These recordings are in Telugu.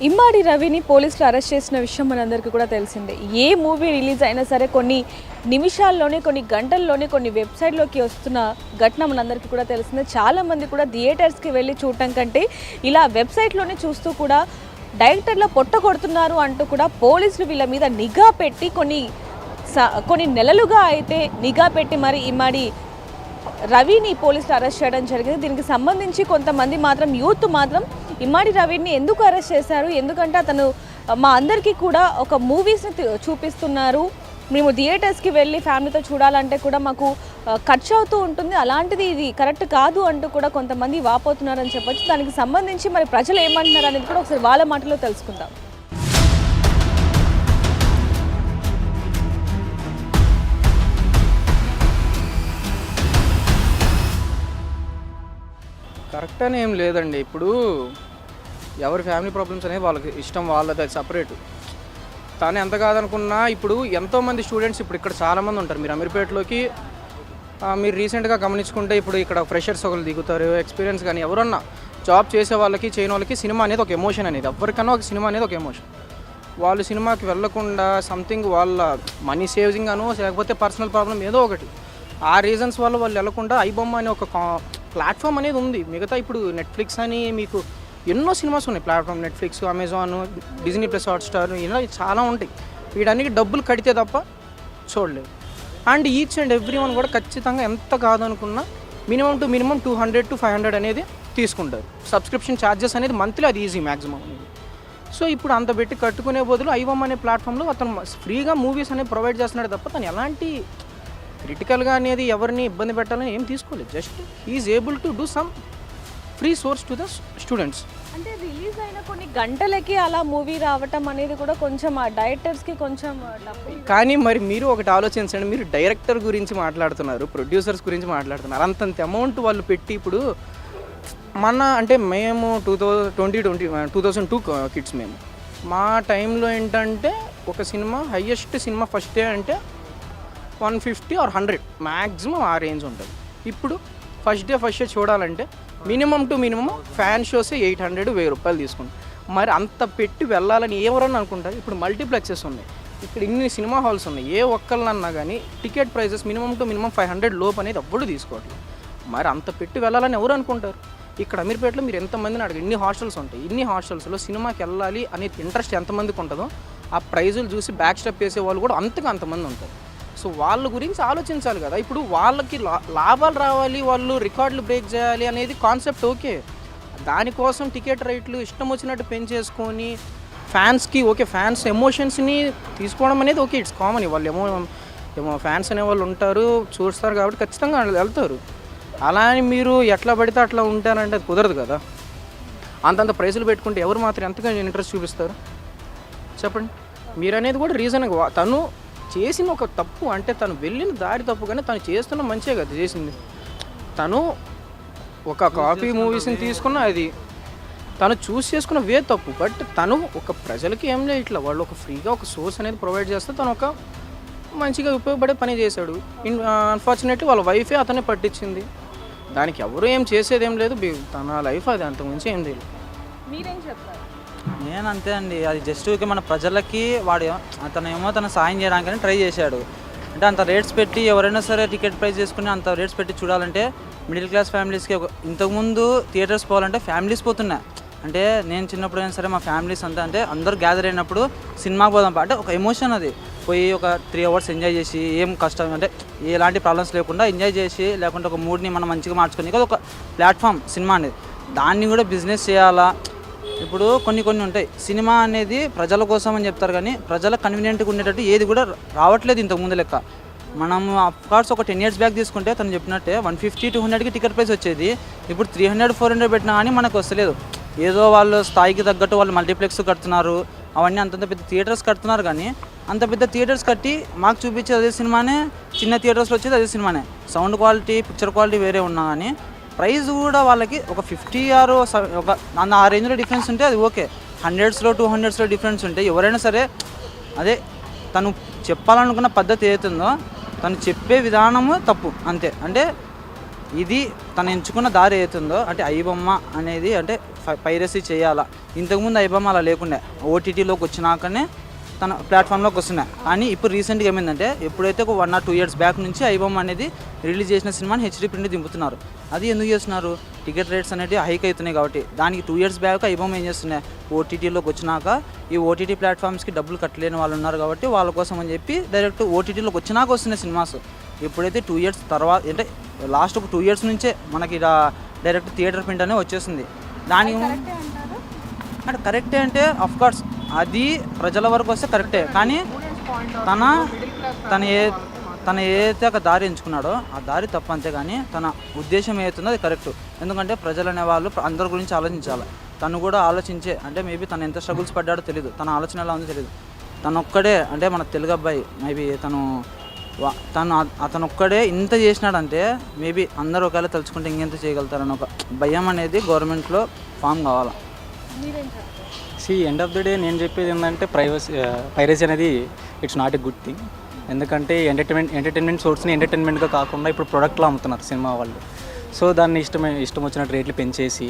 ఇమ్మాడి రవిని పోలీసులు అరెస్ట్ చేసిన విషయం మనందరికీ కూడా తెలిసిందే. ఏ మూవీ రిలీజ్ అయినా సరే కొన్ని నిమిషాల్లోనే, కొన్ని గంటల్లోనే కొన్ని వెబ్సైట్లోకి వస్తున్న ఘటన మనందరికీ కూడా తెలిసిందే. చాలామంది కూడా థియేటర్స్కి వెళ్ళి చూడటం కంటే ఇలా వెబ్సైట్లోనే చూస్తూ కూడా డైరెక్టర్ల పొట్ట కొడుతున్నారు అంటూ కూడా పోలీసులు వీళ్ళ మీద నిఘా పెట్టి కొన్ని నెలలుగా అయితే నిఘా పెట్టి మరి ఇమ్మాడి రవిని పోలీసులు అరెస్ట్ చేయడం జరిగింది. దీనికి సంబంధించి కొంతమంది మాత్రం యూత్ మాత్రం ఇమ్మాడి రవిని ఎందుకు అరెస్ట్ చేశారు, ఎందుకంటే అతను మా అందరికీ కూడా ఒక మూవీస్ని చూపిస్తున్నారు, మేము థియేటర్స్కి వెళ్ళి ఫ్యామిలీతో చూడాలంటే కూడా మాకు ఖర్చు అవుతూ ఉంటుంది, అలాంటిది ఇది కరెక్ట్ కాదు అంటూ కూడా కొంతమంది వాపోతున్నారని చెప్పొచ్చు. దానికి సంబంధించి మరి ప్రజలు ఏమంటున్నారు అనేది కూడా ఒకసారి వాళ్ళ మాటలో తెలుసుకుందాం. కరెక్ట్ అని ఏం లేదండి. ఇప్పుడు ఎవరి ఫ్యామిలీ ప్రాబ్లమ్స్ అనేది వాళ్ళకి ఇష్టం, వాళ్ళది సపరేటు. తాను ఎంత కాదనుకున్నా ఇప్పుడు ఎంతోమంది స్టూడెంట్స్ ఇప్పుడు ఇక్కడ చాలామంది ఉంటారు. మీరు అమీర్పేటలోకి మీరు రీసెంట్గా గమనించుకుంటే ఇప్పుడు ఇక్కడ ఫ్రెషర్స్ ఒకరు దిగుతారు, ఎక్స్పీరియన్స్ కానీ ఎవరన్నా జాబ్ చేసే వాళ్ళకి చేయని వాళ్ళకి సినిమా అనేది ఒక ఎమోషన్ అనేది, ఎవరికన్నా ఒక సినిమా అనేది ఒక ఎమోషన్. వాళ్ళు సినిమాకి వెళ్ళకుండా సంథింగ్ వాళ్ళ మనీ సేవింగ్ అనో లేకపోతే పర్సనల్ ప్రాబ్లం ఏదో ఒకటి, ఆ రీజన్స్ వల్ల వాళ్ళు వెళ్ళకుండా ఐబొమ్మ అనే ఒక ప్లాట్ఫామ్ అనేది ఉంది. మిగతా ఇప్పుడు నెట్ఫ్లిక్స్ అని మీకు ఎన్నో సినిమాస్ ఉన్నాయి platform, Netflix, Amazon, Disney plus Hotstar, ఇలా చాలా ఉంటాయి. వీటన్నిటికి డబ్బులు కడితే తప్ప చూడలేదు. And each and every one కూడా ఖచ్చితంగా ఎంత కాదనుకున్నా మినిమం టు మినిమం 200 to 500 అనేది తీసుకుంటారు. సబ్స్క్రిప్షన్ ఛార్జెస్ అనేది మంత్లీ అది ఈజీ మ్యాక్సిమం అనేది. సో ఇప్పుడు అంత పెట్టి కట్టుకునే బదులు ఐబొమ్మ అనే ప్లాట్ఫామ్లో అతను ఫ్రీగా మూవీస్ అనేవి ప్రొవైడ్ చేస్తున్నాడు తప్ప తను ఎలాంటి క్రిటికల్గా అనేది ఎవరిని ఇబ్బంది పెట్టాలని ఏం తీసుకోలేదు. Just is able to do some free source to the students. అంటే రిలీజ్ అయిన కొన్ని గంటలకి అలా మూవీ రావటం అనేది కూడా కొంచెం ఆ డైరెక్టర్స్కి కొంచెం కానీ మరి మీరు ఒకటి ఆలోచించండి, మీరు డైరెక్టర్ గురించి మాట్లాడుతున్నారు, ప్రొడ్యూసర్స్ గురించి మాట్లాడుతున్నారు, అంతంత అమౌంట్ వాళ్ళు పెట్టి ఇప్పుడు అంటే మేము 2002 కిడ్స్ మేము మా టైంలో ఏంటంటే ఒక cinema highest cinema first day అంటే 150 or 100 మ్యాక్సిమం ఆ రేంజ్ ఉంటుంది. ఇప్పుడు ఫస్ట్ డే చూడాలంటే మినిమం టు మినిమం ఫ్యాన్ షోసే 800-1000 రూపాయలు తీసుకుంటాం. మరి అంత పెట్టి వెళ్ళాలని ఎవరన్నా అనుకుంటారు. ఇప్పుడు మల్టీప్లెక్సెస్ ఉన్నాయి, ఇక్కడ ఇన్ని సినిమా హాల్స్ ఉన్నాయి, ఏ ఒక్కళ్ళన్నా కానీ ticket prices minimum to minimum 500 లోపు అనేది ఎప్పుడు తీసుకోవట్లేదు. మరి అంత పెట్టి వెళ్ళాలని ఎవరు అనుకుంటారు. ఇక్కడ అమీర్పేటలో మీరు ఎంతమందిని అడగ, ఇన్ని హాస్టల్స్ ఉంటాయి, ఇన్ని హాస్టల్స్లో సినిమాకి వెళ్ళాలి అనే ఇంట్రెస్ట్ ఎంతమందికి ఉంటుందో ఆ ప్రైజులు చూసి బ్యాక్ స్టెప్ వేసే వాళ్ళు కూడా అంతమంది ఉంటారు. సో వాళ్ళ గురించి ఆలోచించాలి కదా. ఇప్పుడు వాళ్ళకి లాభాలు రావాలి, వాళ్ళు రికార్డులు బ్రేక్ చేయాలి అనేది కాన్సెప్ట్ ఓకే. దానికోసం టికెట్ రేట్లు ఇష్టం వచ్చినట్టు పెంచేసుకొని ఫ్యాన్స్కి ఫ్యాన్స్ ఎమోషన్స్ని తీసుకోవడం అనేది ఓకే, ఇట్స్ కామన్. వాళ్ళు ఏమో ఫ్యాన్స్ అనేవాళ్ళు ఉంటారు, చూస్తారు కాబట్టి ఖచ్చితంగా వెళ్తారు. అలా అని మీరు ఎట్లా పడితే అట్లా ఉంటారంటే అది కుదరదు కదా. అంతంత ప్రైసులు పెట్టుకుంటే ఎవరు మాత్రం ఎంతగా ఇంట్రెస్ట్ చూపిస్తారు చెప్పండి. మీరు అనేది కూడా రీజన్, తను చేసిన ఒక తప్పు అంటే తను వెళ్ళిన దారి తప్పు, కానీ తను చేస్తున్న మంచిగా కదా చేసింది. తను ఒక కాపీ మూవీస్ని తీసుకున్న అది తను చూస్ చేసుకున్న వే తప్పు. బట్ తను ఒక ప్రజలకి ఏం లేదు, ఇట్లా వాళ్ళు ఒక ఫ్రీగా ఒక సోర్స్ అనేది ప్రొవైడ్ చేస్తే తను ఒక మంచిగా ఉపయోగపడే పని చేశాడు. అన్ఫార్చునేట్లీ వాళ్ళ వైఫే అతనే పట్టించింది. దానికి ఎవరు ఏం చేసేది ఏం లేదు, తన లైఫ్ అది, అంతకుమించి ఏం తెలియదు. మీరేం చెప్తారు? నేను అంతే అండి, అది జస్ట్ మన ప్రజలకి అతనేమో తన సాయం చేయడానికని ట్రై చేశాడు. అంటే అంత రేట్స్ పెట్టి ఎవరైనా సరే టికెట్ ప్రైస్ చేసుకుని అంత రేట్స్ పెట్టి చూడాలంటే మిడిల్ క్లాస్ ఫ్యామిలీస్కి ఇంతకుముందు థియేటర్స్ పోవాలంటే ఫ్యామిలీస్ పోతున్నాయి. అంటే నేను చిన్నప్పుడు అయినా సరే మా ఫ్యామిలీస్ అంతా అంటే అందరూ గ్యాదర్ అయినప్పుడు సినిమాకి పోదాం అంటే ఒక ఎమోషన్, అది పోయి ఒక 3 hours ఎంజాయ్ చేసి ఏం కష్టం అంటే ఎలాంటి ప్రాబ్లమ్స్ లేకుండా ఎంజాయ్ చేసి, లేకుంటే ఒక మూడ్ని మనం మంచిగా మార్చుకొని ఒక ప్లాట్ఫామ్ సినిమా అనేది. దాన్ని కూడా బిజినెస్ చేయాలా. ఇప్పుడు కొన్ని ఉంటాయి, సినిమా అనేది ప్రజల కోసం అని చెప్తారు కానీ ప్రజల కన్వీనియంట్గా ఉండేటట్టు ఏది కూడా రావట్లేదు ఇంతకుముందు లెక్క. మనం అఫ్కోర్స్ ఒక 10 years బ్యాక్ తీసుకుంటే తను చెప్పినట్టే 150-200కి టికెట్ ప్రైస్ వచ్చేది. ఇప్పుడు 300-400 పెట్టినా కానీ మనకు వస్తలేదు. ఏదో వాళ్ళు స్థాయికి తగ్గట్టు వాళ్ళు మల్టీప్లెక్స్ కడుతున్నారు, అవన్నీ అంతంత పెద్ద థియేటర్స్ కడుతున్నారు. కానీ అంత పెద్ద థియేటర్స్ కట్టి మాకు చూపించేది అదే సినిమానే, చిన్న థియేటర్స్లో వచ్చేది అదే సినిమానే. సౌండ్ క్వాలిటీ, పిక్చర్ క్వాలిటీ వేరే ఉన్నా కానీ ప్రైస్ కూడా వాళ్ళకి ఒక 50 or ఒక ఆ రేంజ్లో డిఫరెన్స్ ఉంటే అది ఓకే. 100s-200s డిఫరెన్స్ ఉంటే ఎవరైనా సరే అదే తను చెప్పాలనుకున్న పద్ధతి ఏదైతుందో తను చెప్పే విధానము తప్పు అంతే. అంటే ఇది తను ఎంచుకున్న దారి అవుతుందో అంటే ఐబొమ్మ అనేది అంటే పైరసీ చేయాలా. ఇంతకుముందు ఐబొమ్మ అలా లేకుండా ఓటీటీలోకి వచ్చినాకనే తన ప్లాట్ఫామ్లోకి వస్తున్నాయి. కానీ ఇప్పుడు రీసెంట్గా ఏమైందంటే ఎప్పుడైతే ఒక 1 or 2 years బ్యాక్ నుంచి ఐబొమ్మ అనేది రిలీజ్ చేసిన సినిమాని హెచ్డీ ప్రింట్ దింపుతున్నారు. అది ఎందుకు చేస్తున్నారు? టికెట్ రేట్స్ అనేవి హైక్ అవుతున్నాయి కాబట్టి. దానికి 2 years బ్యాక్ ఐబొమ్మ ఏం చేస్తున్నాయి, ఓటీటీలోకి వచ్చినాక ఈ ఓటీటీ ప్లాట్ఫామ్స్కి డబ్బులు కట్టలేని వాళ్ళు ఉన్నారు కాబట్టి వాళ్ళ కోసం అని చెప్పి డైరెక్ట్ ఓటీటీలోకి వచ్చినాక వస్తున్నాయి సినిమాస్. ఎప్పుడైతే 2 years తర్వాత అంటే లాస్ట్ ఒక 2 years నుంచే మనకి ఇలా డైరెక్ట్ థియేటర్ ప్రింట్ అనేది వచ్చేసింది. దానికి అంటే కరెక్టే అంటే అఫ్కోర్స్ అది ప్రజల వరకు వస్తే కరెక్టే. కానీ తన ఏదైతే ఒక దారి ఎంచుకున్నాడో ఆ దారి తప్పు, అంతే. కానీ తన ఉద్దేశం ఏదైతుందో అది కరెక్ట్. ఎందుకంటే ప్రజలు అనేవాళ్ళు అందరి గురించి ఆలోచించాలి. తను కూడా ఆలోచించే అంటే మేబీ తను ఎంత స్ట్రగుల్స్ పడ్డాడో తెలియదు, తన ఆలోచన ఎలా ఉందో తెలియదు. తను ఒక్కడే అంటే మన తెలుగు అబ్బాయి మేబీ అతను ఒక్కడే ఇంత చేసినాడంటే మేబీ అందరూ ఒకవేళ తలుచుకుంటే ఇంకెంత చేయగలుగుతారని ఒక భయం అనేది గవర్నమెంట్లో ఫామ్ కావాలి. ఎండ్ ఆఫ్ ద డే నేను చెప్పేది ఏంటంటే పైరసీ అనేది it's not a good thing. ఎందుకంటే ఎంటర్టైన్మెంట్ సోర్స్ని ఎంటర్టైన్మెంట్గా కాకుండా ఇప్పుడు ప్రొడక్ట్లో అమ్ముతున్నారు సినిమా వాళ్ళు. సో దాన్ని ఇష్టం వచ్చినట్టు రేట్లు పెంచేసి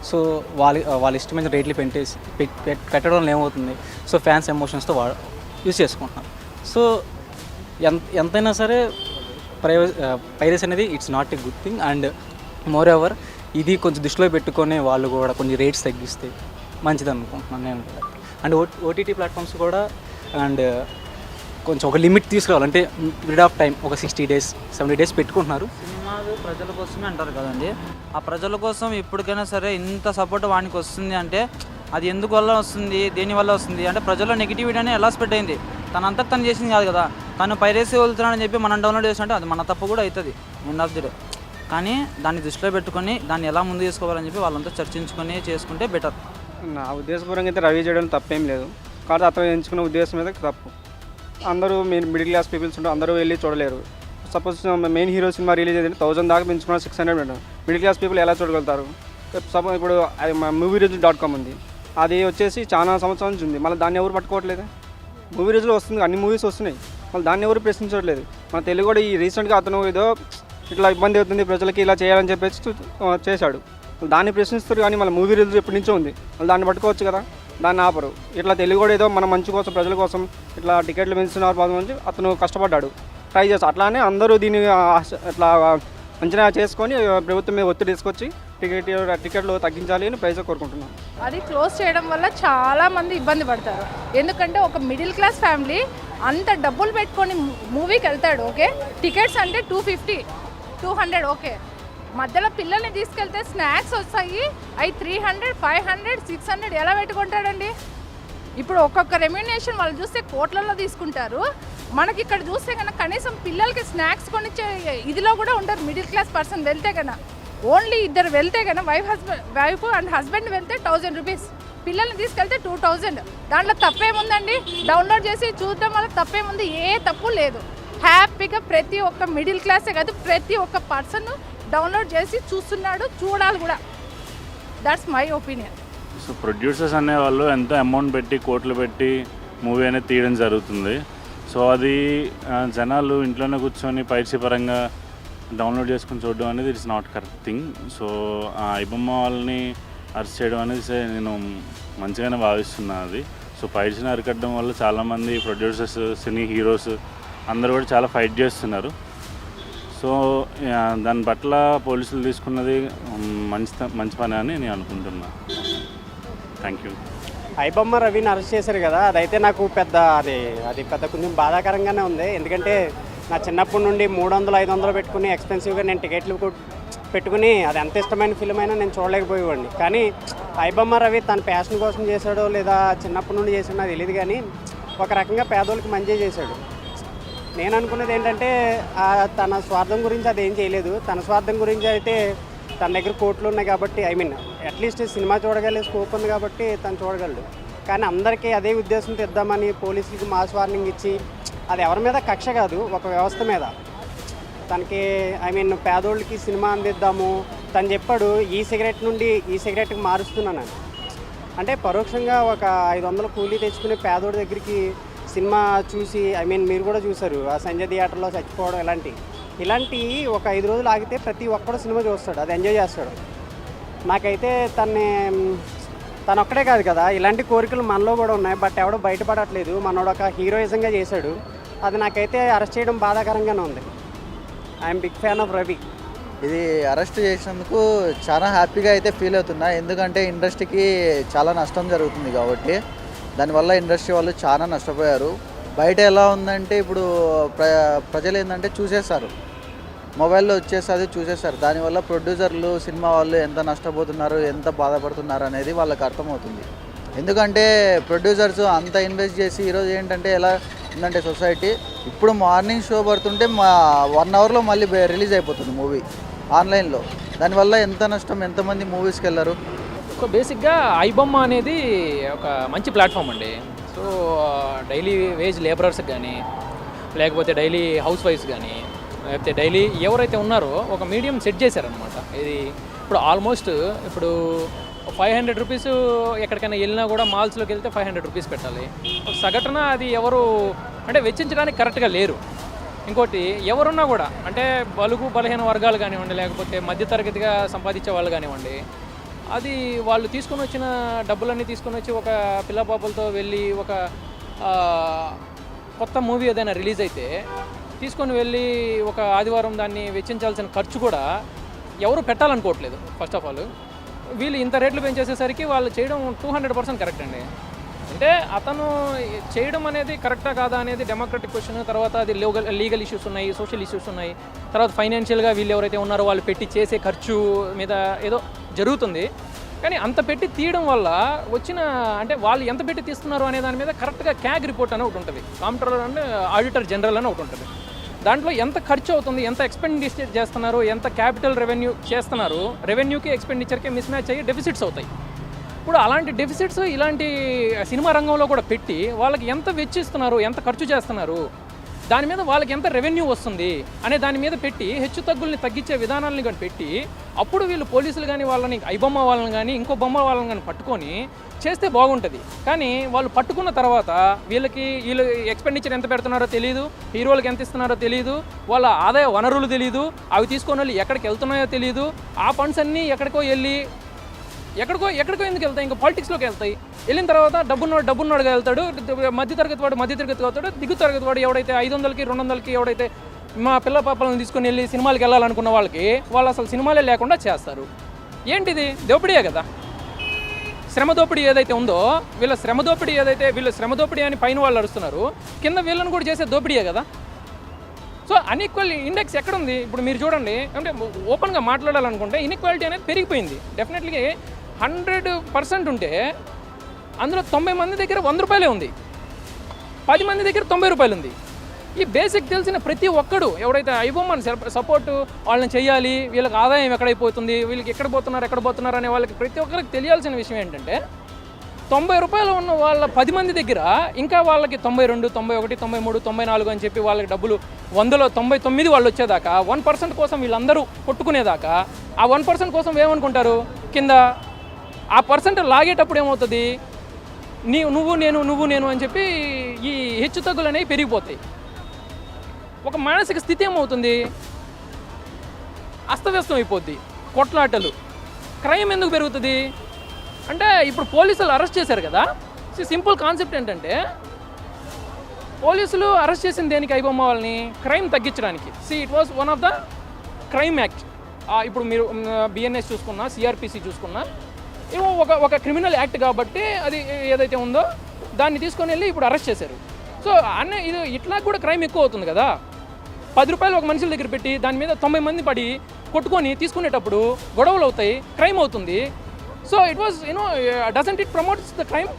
సో వాళ్ళ ఇష్టమైన రేట్లు పెట్టడం వల్ల ఏమవుతుంది, సో ఫ్యాన్స్ ఎమోషన్స్తో యూస్ చేసుకుంటున్నారు. సో ఎంతైనా సరే పైరసీ అనేది it's not a good thing. And more ever ఇది కొంచెం దృష్టిలో పెట్టుకొని వాళ్ళు కూడా కొన్ని రేట్స్ తగ్గిస్తే మంచిది అనుకుంటున్నాను నేను కూడా. అండ్ ఓటీటీ ప్లాట్ఫామ్స్ కూడా అండ్ కొంచెం ఒక లిమిట్ తీసుకురావాలంటే పీరియడ్ ఆఫ్ టైం ఒక 60 days 70 days పెట్టుకుంటున్నారు. సినిమాలు ప్రజల కోసమే అంటారు కదండి. ఆ ప్రజల కోసం ఎప్పటికైనా సరే ఇంత సపోర్ట్ వానికి వస్తుంది అంటే అది ఎందుకు వల్ల వస్తుంది, దేనివల్ల వస్తుంది అంటే ప్రజల్లో నెగిటివిటీ అనేది ఎలా స్ప్రెడ్ అయింది. తనంతా తను చేసింది కాదు కదా. తను పైరసీ వెళ్తున్నాడని చెప్పి మనం డౌన్లోడ్ చేసినట్టే అది మన తప్పు కూడా అవుతుంది ఎండ్ ఆఫ్ ది డే. కానీ దాన్ని దృష్టిలో పెట్టుకొని దాన్ని ఎలా ముందు చేసుకోవాలని చెప్పి వాళ్ళంతా చర్చించుకొని చేసుకుంటే బెటర్. నా ఉద్దేశపూర్వకంగా అయితే రవి చేయడం తప్పేం లేదు. కాబట్టి అతను ఎంచుకున్న ఉద్దేశం మీద తప్పు. అందరూ మిడిల్ క్లాస్ పీపుల్స్ ఉంటే అందరూ వెళ్ళి చూడలేరు. Suppose main hero cinema release అయ్యింది 1000 దాకా పెంచుకున్న 600 పెట్టారు. మిడిల్ క్లాస్ పీపుల్ ఎలా చూడగలుగుతారు? సపోజ్ ఇప్పుడు movierizu.com ఉంది, అది వచ్చేసి చాలా సంవత్సరాల నుంచి ఉంది. మళ్ళీ దాన్ని ఎవరు పట్టుకోవట్లేదు. మూవీరిజ్లో వస్తుంది, అన్ని మూవీస్ వస్తున్నాయి, మళ్ళీ దాన్ని ఎవరు ప్రశ్నించట్లేదు. మన తెలుగు కూడా ఈ రీసెంట్గా అతను ఏదో ఇట్లా ఇబ్బంది అవుతుంది ప్రజలకి ఇలా చేయాలని చెప్పేసి చేశాడు. దాన్ని ప్రశ్నిస్తారు. కానీ మళ్ళీ మూవీ రిలీజ్ ఎప్పటి నుంచో ఉంది, మళ్ళీ దాన్ని పట్టుకోవచ్చు కదా, దాన్ని ఆపరు. ఇట్లా తెలుగు కూడా ఏదో మన మంచి కోసం ప్రజల కోసం ఇట్లా టికెట్లు పెంచుతున్నారు బాధ నుంచి అతను కష్టపడ్డాడు, ట్రై చేస్తాడు. అట్లానే అందరూ దీన్ని ఇట్లా అంచనా చేసుకొని ప్రభుత్వం మీద ఒత్తిడి తీసుకొచ్చి టికెట్లు తగ్గించాలి అని ప్రైజ్ కోరుకుంటున్నాను. అది క్లోజ్ చేయడం వల్ల చాలా మంది ఇబ్బంది పడతారు. ఎందుకంటే ఒక మిడిల్ క్లాస్ ఫ్యామిలీ అంత డబ్బులు పెట్టుకొని మూవీకి వెళ్తాడు. ఓకే, టికెట్స్ అంటే 250 200 ఓకే. మధ్యలో పిల్లల్ని తీసుకెళ్తే స్నాక్స్ వస్తాయి, అవి 300 500 600 ఎలా పెట్టుకుంటాడండి? ఇప్పుడు ఒక్కొక్క రెమ్యునేషన్ వాళ్ళు చూస్తే కోట్లలో తీసుకుంటారు. మనకి ఇక్కడ చూస్తే కన్నా కనీసం పిల్లలకి స్నాక్స్ కొనిచ్చే ఇదిలో కూడా ఉండరు. మిడిల్ క్లాస్ పర్సన్ వెళ్తే కన్నా ఓన్లీ ఇద్దరు వెళ్తే కన్నా వైఫ్ అండ్ హస్బెండ్ వెళ్తే 1000 రూపీస్, పిల్లల్ని తీసుకెళ్తే 2000. దాంట్లో తప్పేముందండి? డౌన్లోడ్ చేసి చూడడం వల్ల తప్పేముంది? ఏ తప్పు లేదు. హ్యాపీగా ప్రతి ఒక్క మిడిల్ క్లాసే కాదు ప్రతి ఒక్క పర్సన్ డౌన్లోడ్ చేసి చూస్తున్నాడు, చూడాలి కూడా. That's my opinion. So producers అనేవాళ్ళు ఎంతో అమౌంట్ పెట్టి కోట్లు పెట్టి మూవీ అనేది తీయడం జరుగుతుంది. సో అది జనాలు ఇంట్లోనే కూర్చొని పైరసీ పరంగా డౌన్లోడ్ చేసుకుని చూడడం అనేది it's not correct thing. So ఆ ఐబొమ్మ వాళ్ళని అరెస్ట్ చేయడం అనేది నేను మంచిగానే భావిస్తున్నాను అది. సో పైరసీని అరికట్టడం వల్ల చాలామంది ప్రొడ్యూసర్స్, సినీ హీరోస్ అందరూ కూడా చాలా ఫైట్ చేస్తున్నారు. సో దాని పట్ల పోలీసులు తీసుకున్నది మంచి పని అని నేను అనుకుంటున్నాను. Thank you. ఐబొమ్మ రవిని అరెస్ట్ చేశారు కదా, అదైతే నాకు అది పెద్ద కొంచెం బాధాకరంగానే ఉంది. ఎందుకంటే నా చిన్నప్పటి నుండి 300-500 పెట్టుకుని ఎక్స్పెన్సివ్గా నేను టికెట్లు పెట్టుకుని అది ఎంత ఇష్టమైన ఫిల్మ్ అయినా నేను చూడలేకపోయేవాడిని. కానీ ఐబొమ్మ రవి తన ప్యాషన్ కోసం చేశాడో లేదా చిన్నప్పటి నుండి చేశాడో నాకు తెలియదు, కానీ ఒక రకంగా పేదోళ్ళకి మంచి చేశాడు. నేను అనుకున్నది ఏంటంటే తన స్వార్థం గురించి అదేం చేయలేదు. తన స్వార్థం గురించి అయితే తన దగ్గర కోట్లు ఉన్నాయి కాబట్టి అట్లీస్ట్ సినిమా చూడగలిగే స్కోప్ ఉంది కాబట్టి తను చూడగలడు. కానీ అందరికీ అదే ఉద్దేశంతో ఇద్దామని పోలీసులకి మాస్ వార్నింగ్ ఇచ్చి అది ఎవరి మీద కక్ష కాదు, ఒక వ్యవస్థ మీద తనకి పేదోళ్ళకి సినిమా అందిద్దాము. తను చెప్పాడు ఈ సిగరెట్ నుండి ఈ సిగరెట్కి మారుస్తున్నానని. అంటే పరోక్షంగా ఒక 500 కూలీ తెచ్చుకునే పేదోడి దగ్గరికి సినిమా చూసి మీరు కూడా చూసారు ఆ సంజయ్ థియేటర్లో చచ్చిపోవడం ఇలాంటి. ఇలాంటి ఒక 5 రోజులు ఆగితే ప్రతి ఒక్కడు సినిమా చూస్తాడు, అది ఎంజాయ్ చేస్తాడు. నాకైతే తను ఒక్కడే కాదు కదా, ఇలాంటి కోరికలు మనలో కూడా ఉన్నాయి. బట్ ఎవడో బయటపడట్లేదు. మనోడు ఒక హీరోయిజంగా చేశాడు. అది నాకైతే అరెస్ట్ చేయడం బాధాకరంగానే ఉంది. I'm big fan of Ravi. ఇది అరెస్ట్ చేసినందుకు చాలా హ్యాపీగా అయితే ఫీల్ అవుతున్నా. ఎందుకంటే ఇండస్ట్రీకి చాలా నష్టం జరుగుతుంది కాబట్టి, దానివల్ల ఇండస్ట్రీ వాళ్ళు చాలా నష్టపోయారు. బయట ఎలా ఉందంటే ఇప్పుడు ప్రజలు ఏంటంటే చూసేస్తారు, మొబైల్లో వచ్చేసి చూసేస్తారు. దానివల్ల ప్రొడ్యూసర్లు, సినిమా వాళ్ళు ఎంత నష్టపోతున్నారు, ఎంత బాధపడుతున్నారు అనేది వాళ్ళకి అర్థమవుతుంది. ఎందుకంటే ప్రొడ్యూసర్స్ అంత ఇన్వెస్ట్ చేసి ఈరోజు ఏంటంటే ఎలా ఉందంటే సొసైటీ, ఇప్పుడు మార్నింగ్ షో పడుతుంటే 1 అవర్లో మళ్ళీ రిలీజ్ అయిపోతుంది మూవీ ఆన్లైన్లో. దానివల్ల ఎంత నష్టం, ఎంతమంది మూవీస్కి వెళ్ళరు. సో బేసిక్గా ఐబొమ్మ అనేది ఒక మంచి ప్లాట్ఫామ్ అండి. సో డైలీ వేజ్ లేబరర్స్కి కానీ, లేకపోతే డైలీ హౌస్ వైఫ్స్ కానీ, లేకపోతే డైలీ ఎవరైతే ఉన్నారో ఒక మీడియం సెట్ చేశారనమాట. ఇది ఇప్పుడు ఆల్మోస్ట్ ఇప్పుడు 500 రూపీస్ ఎక్కడికైనా వెళ్ళినా కూడా మాల్స్లోకి వెళ్తే 500 రూపీస్ పెట్టాలి. ఒక సగటున అది ఎవరు అంటే వెచ్చించడానికి కరెక్ట్గా లేరు. ఇంకోటి ఎవరున్నా కూడా అంటే బలుగు బలహీన వర్గాలు కానివ్వండి, లేకపోతే మధ్యతరగతిగా సంపాదించే వాళ్ళు కానివ్వండి, అది వాళ్ళు తీసుకొని వచ్చిన డబ్బులన్నీ తీసుకొని వచ్చి ఒక పిల్లపాపలతో వెళ్ళి ఒక కొత్త మూవీ ఏదైనా రిలీజ్ అయితే తీసుకొని వెళ్ళి ఒక ఆదివారం దాన్ని వెచ్చించాల్సిన ఖర్చు కూడా ఎవరు పెట్టాలనుకోవట్లేదు. ఫస్ట్ ఆఫ్ ఆల్ వీళ్ళు ఇంత రేట్లు పెంచేసేసరికి వాళ్ళు చేయడం 200% కరెక్ట్ అండి. అంటే అతను చేయడం అనేది కరెక్టా కాదా అనేది డెమోక్రటిక్ క్వశ్చన్. తర్వాత అది లీగల్ ఇష్యూస్ ఉన్నాయి, సోషల్ ఇష్యూస్ ఉన్నాయి. తర్వాత ఫైనాన్షియల్గా వీళ్ళు ఎవరైతే ఉన్నారో వాళ్ళు పెట్టి చేసే ఖర్చు మీద ఏదో జరుగుతుంది. కానీ అంత పెట్టి తీయడం వల్ల వచ్చిన అంటే వాళ్ళు ఎంత పెట్టి తీస్తున్నారు అనే దాని మీద కరెక్ట్గా క్యాగ్ రిపోర్ట్ అని ఒకటి ఉంటుంది, కాంప్ట్రోలర్ అంటే ఆడిటర్ జనరల్ అని ఒకటి ఉంటుంది. దాంట్లో ఎంత ఖర్చు అవుతుంది, ఎంత ఎక్స్పెండిచర్ చేస్తున్నారు, ఎంత క్యాపిటల్ రెవెన్యూ చేస్తున్నారు, రెవెన్యూకి ఎక్స్పెండిచర్కి మిస్ మ్యాచ్ అయ్యి డెఫిసిట్స్ అవుతాయి. ఇప్పుడు అలాంటి డెఫిసిట్స్ ఇలాంటి సినిమా రంగంలో కూడా పెట్టి వాళ్ళకి ఎంత వెచ్చిస్తున్నారు, ఎంత ఖర్చు చేస్తున్నారు, దాని మీద వాళ్ళకి ఎంత రెవెన్యూ వస్తుంది అనే దాని మీద పెట్టి హెచ్చు తగ్గుల్ని తగ్గించే విధానాలను కానీ పెట్టి అప్పుడు వీళ్ళు పోలీసులు కానీ వాళ్ళని ఐబొమ్మ వాళ్ళని కానీ ఇంకో బొమ్మ వాళ్ళని కానీ పట్టుకొని చేస్తే బాగుంటుంది. కానీ వాళ్ళు పట్టుకున్న తర్వాత వీళ్ళు ఎక్స్పెండిచర్ ఎంత పెడుతున్నారో తెలియదు, హీరోలకు ఎంత ఇస్తున్నారో తెలియదు, వాళ్ళ ఆదాయ వనరులు తెలియదు, అవి తీసుకొని వాళ్ళు ఎక్కడికి వెళ్తున్నాయో తెలియదు. ఆ ఫండ్స్ అన్నీ ఎక్కడికో ఎందుకు వెళ్తాయి, ఇంకా పాలిటిక్స్లోకి వెళ్తాయి. వెళ్ళిన తర్వాత డబ్బున్నోడుగా వెళ్తాడు, మధ్యతరగతి వాడు అవుతాడు. దిగు తరగతి వాడు ఎవడైతే 500కి 200కి ఎవడైతే మా పిల్ల పాపలను తీసుకొని వెళ్ళి సినిమాలకి వెళ్ళాలనుకున్న వాళ్ళు అసలు సినిమాలే లేకుండా చేస్తారు. ఏంటిది? దోపిడీయే కదా. శ్రమ దోపిడీ ఏదైతే ఉందో వీళ్ళ శ్రమ దోపిడీ అని పైన వాళ్ళు అరుస్తున్నారు, కింద వీళ్ళని కూడా చేసే దోపిడీయే కదా. సో అన్ఈక్వల్ ఇండెక్స్ ఎక్కడుంది? ఇప్పుడు మీరు చూడండి, అంటే ఓపెన్గా మాట్లాడాలనుకుంటే ఇన్ఈక్వాలిటీ అనేది పెరిగిపోయింది. డెఫినెట్లీ 100% ఉంటే అందులో 90 మంది దగ్గర 100 రూపాయలే ఉంది, 10 మంది దగ్గర 90 రూపాయలు ఉంది. ఈ బేసిక్ తెలిసిన ప్రతి ఒక్కడు ఎవడైతే ఐబొమ్మని సపోర్టు వాళ్ళని చేయాలి, వీళ్ళకి ఆదాయం ఎక్కడైపోతుంది, వీళ్ళకి ఎక్కడ పోతున్నారు అనే వాళ్ళకి ప్రతి ఒక్కరికి తెలియాల్సిన విషయం ఏంటంటే 90 రూపాయలు ఉన్న వాళ్ళ 10 మంది దగ్గర ఇంకా వాళ్ళకి 92, 91, 93, 94 అని చెప్పి వాళ్ళకి డబ్బులు 100లో 99 వాళ్ళు వచ్చేదాకా 1% కోసం వీళ్ళందరూ కొట్టుకునేదాకా ఆ 1% కోసం ఏమనుకుంటారు, కింద ఆ పర్సెంట్ లాగేటప్పుడు ఏమవుతుంది, నువ్వు నేను అని చెప్పి ఈ హెచ్చు తగ్గులు అనేవి పెరిగిపోతాయి. ఒక మానసిక స్థితి ఏమవుతుంది, అస్తవ్యస్తం అయిపోద్ది. కొట్లాటలు, క్రైమ్ ఎందుకు పెరుగుతుంది అంటే ఇప్పుడు పోలీసులు అరెస్ట్ చేశారు కదా. సింపుల్ కాన్సెప్ట్ ఏంటంటే పోలీసులు అరెస్ట్ చేసిన దేనికి ఐబొమ్మ వాళ్ళని, క్రైమ్ తగ్గించడానికి. It was one of the crime act. ఇప్పుడు మీరు బిఎన్ఎస్ చూసుకున్నా, సిఆర్పిసి చూసుకున్నా, ఏమో ఒక క్రిమినల్ యాక్ట్ కాబట్టి అది ఏదైతే ఉందో దాన్ని తీసుకొని వెళ్ళి ఇప్పుడు అరెస్ట్ చేశారు. సో ఇది ఇట్లా కూడా క్రైమ్ ఎక్కువ అవుతుంది కదా. 10 రూపాయలు ఒక మనుషుల దగ్గర పెట్టి దాని మీద 90 మంది పడి కొట్టుకొని తీసుకునేటప్పుడు గొడవలు అవుతాయి, క్రైమ్ అవుతుంది. So it was doesn't it promotes the crime?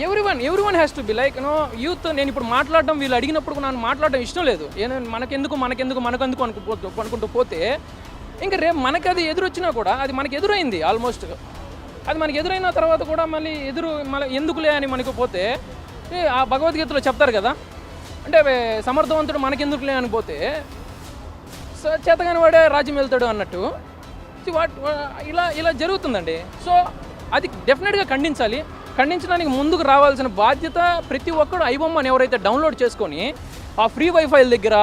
Everyone has to be like youth. నేను ఇప్పుడు మాట్లాడడం వీళ్ళు అడిగినప్పుడు నాకు మాట్లాడడం ఇష్టం లేదు. మనకెందుకు అనుకుంటూ పోతే ఇంకా రేపు మనకి అది ఎదురొచ్చినా కూడా అది మనకి ఎదురైంది ఆల్మోస్ట్. అది మనకి ఎదురైన తర్వాత కూడా మళ్ళీ ఎందుకులే అని మనకు పోతే ఆ భగవద్గీతలో చెప్తారు కదా, అంటే సమర్థవంతుడు మనకెందుకులే అని పోతే చేతగాని వాడే రాజ్యం వెళ్తాడు అన్నట్టు ఇలా జరుగుతుందండి. సో అది డెఫినెట్గా ఖండించాలి. ఖండించడానికి ముందుకు రావాల్సిన బాధ్యత ప్రతి ఒక్కరు ఐబొమ్మని ఎవరైతే డౌన్లోడ్ చేసుకొని ఆ ఫ్రీ వైఫైల దగ్గర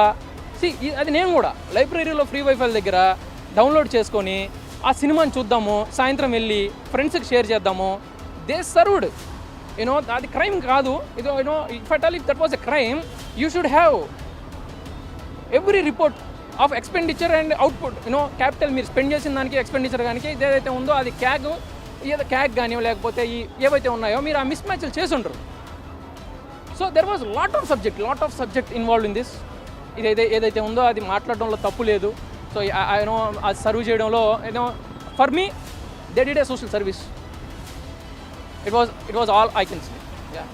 అది నేను కూడా లైబ్రరీలో ఫ్రీ వైఫైల దగ్గర డౌన్లోడ్ చేసుకొని ఆ సినిమాని చూద్దాము, సాయంత్రం వెళ్ళి ఫ్రెండ్స్కి షేర్ చేద్దాము. దే సర్వ్డ్ యూనో, అది క్రైమ్ కాదు. ఇది you know, if at all if that was a crime, you should have every report of expenditure and output. You know, capital మీరు స్పెండ్ చేసిన దానికి ఎక్స్పెండిచర్ కానీ ఏదైతే ఉందో అది క్యాగ్ కానీ లేకపోతే ఏవైతే ఉన్నాయో మీరు ఆ మిస్ మ్యాచ్లు చేసి ఉంటారు. So there was lot of subject involve in this. ఇది ఏదైతే ఉందో అది మాట్లాడడంలో తప్పు లేదు. సో యూనో, అది సర్వ్ చేయడంలో you know, for me they did a social service. It was all I can say. Yeah.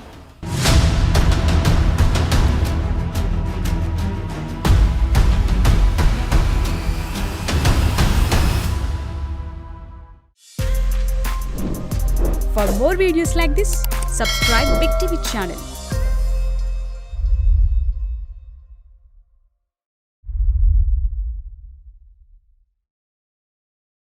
For more videos like this, subscribe Big TV channel.